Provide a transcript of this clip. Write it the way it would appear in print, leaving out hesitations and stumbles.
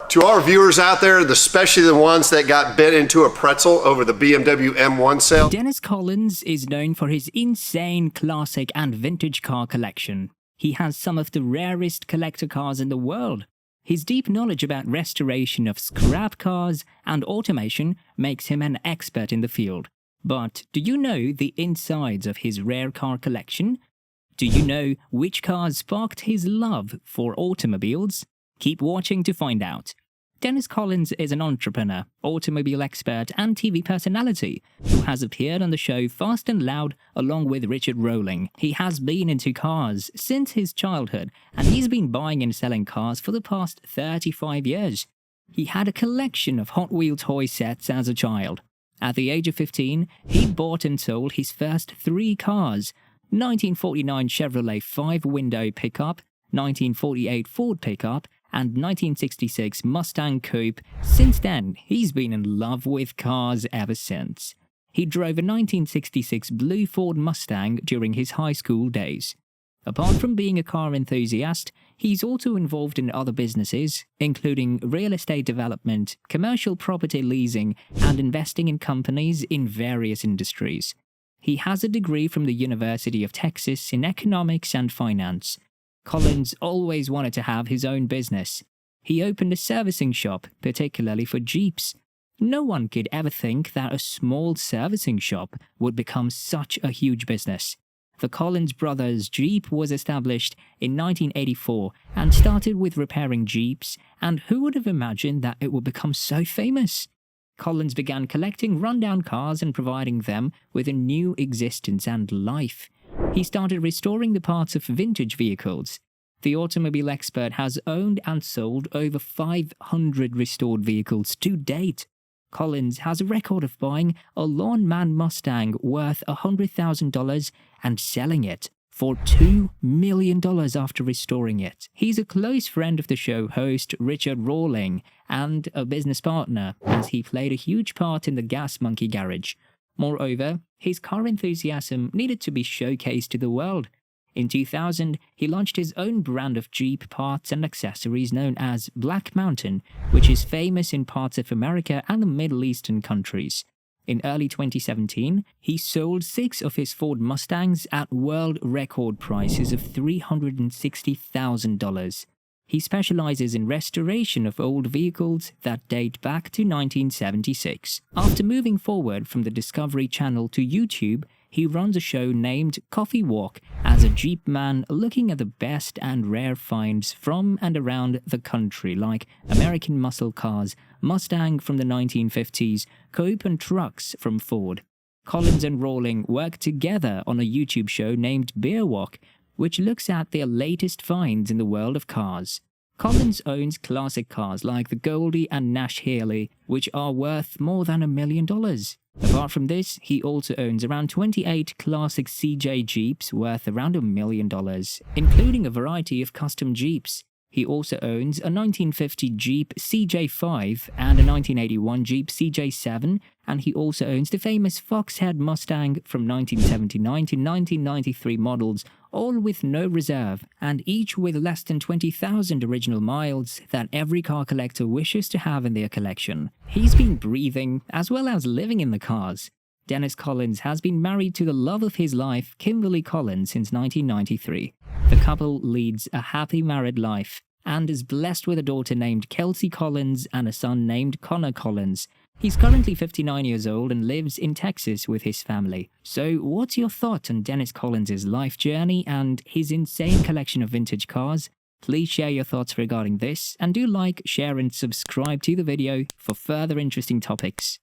To our viewers out there, especially the ones that got bit into a pretzel over the BMW M1 sale. Dennis Collins is known for his insane classic and vintage car collection. He has some of the rarest collector cars in the world. His deep knowledge about restoration of scrap cars and automation makes him an expert in the field. But do you know the insides of his rare car collection? Do you know which cars sparked his love for automobiles? Keep watching to find out. Dennis Collins is an entrepreneur, automobile expert, and TV personality who has appeared on the show Fast and Loud along with Richard Rolling. He has been into cars since his childhood, and he's been buying and selling cars for the past 35 years. He had a collection of Hot Wheel toy sets as a child. At the age of 15, he bought and sold his first 3 cars: 1949 Chevrolet 5-window pickup, 1948 Ford pickup, and 1966 Mustang Coupe. Since then, he's been in love with cars ever since. He drove a 1966 blue Ford Mustang during his high school days. Apart from being a car enthusiast, he's also involved in other businesses, including real estate development, commercial property leasing, and investing in companies in various industries. He has a degree from the University of Texas in economics and finance. Collins always wanted to have his own business. He opened a servicing shop, particularly for Jeeps. No one could ever think that a small servicing shop would become such a huge business. The Collins Brothers Jeep was established in 1984 and started with repairing Jeeps, and who would have imagined that it would become so famous? Collins began collecting rundown cars and providing them with a new existence and life. He started restoring the parts of vintage vehicles. The automobile expert has owned and sold over 500 restored vehicles to date. Collins has a record of buying a Lawn Man Mustang worth $100,000 and selling it for $2 million after restoring it. He's a close friend of the show host Richard Rolling and a business partner, as he played a huge part in the Gas Monkey Garage. Moreover, his car enthusiasm needed to be showcased to the world. In 2000, he launched his own brand of Jeep parts and accessories known as Black Mountain, which is famous in parts of America and the Middle Eastern countries. In early 2017, he sold 6 of his Ford Mustangs at world record prices of $360,000. He specializes in restoration of old vehicles that date back to 1976. After moving forward from the Discovery Channel to YouTube, he runs a show named Coffee Walk as a Jeep man looking at the best and rare finds from and around the country, like American muscle cars, Mustang from the 1950s, Coupe and trucks from Ford. Collins and Rolling work together on a YouTube show named Beer Walk, which looks at their latest finds in the world of cars. Collins owns classic cars like the Goldie and Nash Healey, which are worth more than $1 million. Apart from this, he also owns around 28 classic CJ Jeeps worth around $1 million, including a variety of custom Jeeps. He also owns a 1950 Jeep CJ5 and a 1981 Jeep CJ7, and he also owns the famous Foxhead Mustang from 1979 to 1993 models, all with no reserve, and each with less than 20,000 original miles that every car collector wishes to have in their collection. He's been breathing as well as living in the cars. Dennis Collins has been married to the love of his life, Kimberly Collins, since 1993. The couple leads a happy married life and is blessed with a daughter named Kelsey Collins and a son named Connor Collins. He's currently 59 years old and lives in Texas with his family. So what's your thought on Dennis Collins' life journey and his insane collection of vintage cars? Please share your thoughts regarding this, and do like, share and subscribe to the video for further interesting topics.